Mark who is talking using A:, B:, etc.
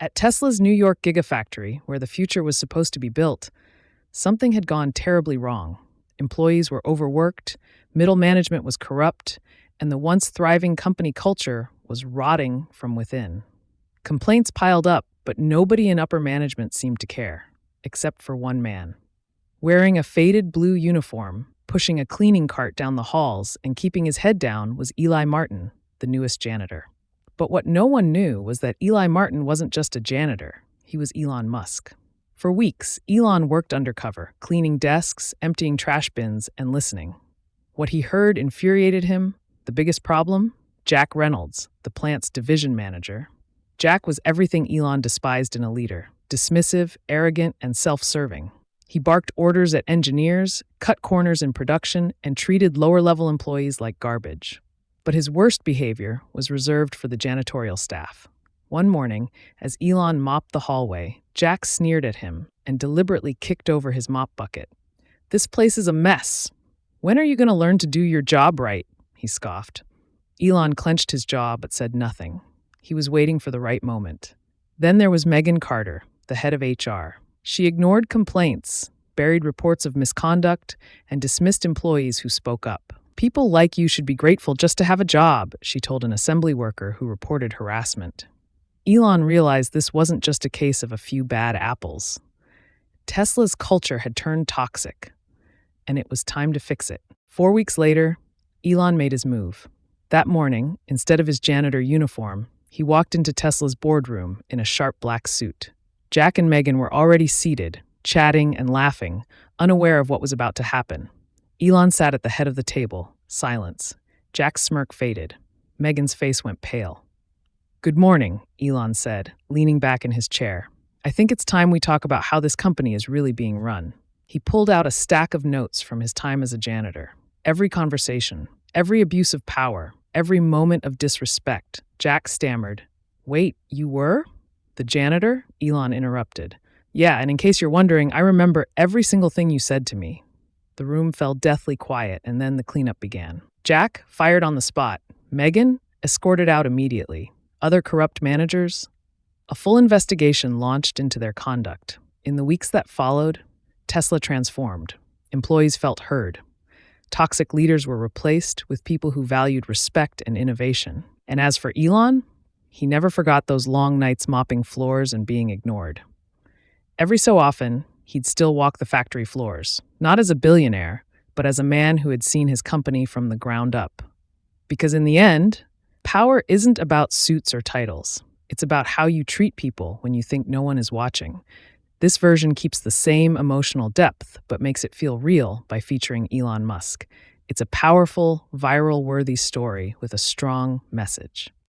A: At Tesla's New York Gigafactory, where the future was supposed to be built, something had gone terribly wrong. Employees were overworked, middle management was corrupt, and the once thriving company culture was rotting from within. Complaints piled up, but nobody in upper management seemed to care, except for one man. Wearing a faded blue uniform, pushing a cleaning cart down the halls, and keeping his head down was Eli Martin, the newest janitor. But what no one knew was that Eli Martin wasn't just a janitor, he was Elon Musk. For weeks, Elon worked undercover, cleaning desks, emptying trash bins, and listening. What he heard infuriated him. The biggest problem? Jack Reynolds, the plant's division manager. Jack was everything Elon despised in a leader: dismissive, arrogant, and self-serving. He barked orders at engineers, cut corners in production, and treated lower-level employees like garbage. But his worst behavior was reserved for the janitorial staff. One morning, as Elon mopped the hallway, Jack sneered at him and deliberately kicked over his mop bucket. "This place is a mess. When are you going to learn to do your job right?" he scoffed. Elon clenched his jaw but said nothing. He was waiting for the right moment. Then there was Megan Carter, the head of HR. She ignored complaints, buried reports of misconduct, and dismissed employees who spoke up. "People like you should be grateful just to have a job," she told an assembly worker who reported harassment. Elon realized this wasn't just a case of a few bad apples. Tesla's culture had turned toxic, and it was time to fix it. 4 weeks later, Elon made his move. That morning, instead of his janitor uniform, he walked into Tesla's boardroom in a sharp black suit. Jack and Megan were already seated, chatting and laughing, unaware of what was about to happen. Elon sat at the head of the table, silence. Jack's smirk faded. Megan's face went pale. "Good morning," Elon said, leaning back in his chair. "I think it's time we talk about how this company is really being run." He pulled out a stack of notes from his time as a janitor. Every conversation, every abuse of power, every moment of disrespect. Jack stammered. "Wait, you were?" "The janitor?" Elon interrupted. "Yeah, and in case you're wondering, I remember every single thing you said to me." The room fell deathly quiet, and then the cleanup began. Jack fired on the spot. Megan escorted out immediately. Other corrupt managers? A full investigation launched into their conduct. In the weeks that followed, Tesla transformed. Employees felt heard. Toxic leaders were replaced with people who valued respect and innovation. And as for Elon, he never forgot those long nights mopping floors and being ignored. Every so often, he'd still walk the factory floors, not as a billionaire, but as a man who had seen his company from the ground up. Because in the end, power isn't about suits or titles. It's about how you treat people when you think no one is watching. This version keeps the same emotional depth, but makes it feel real by featuring Elon Musk. It's a powerful, viral-worthy story with a strong message.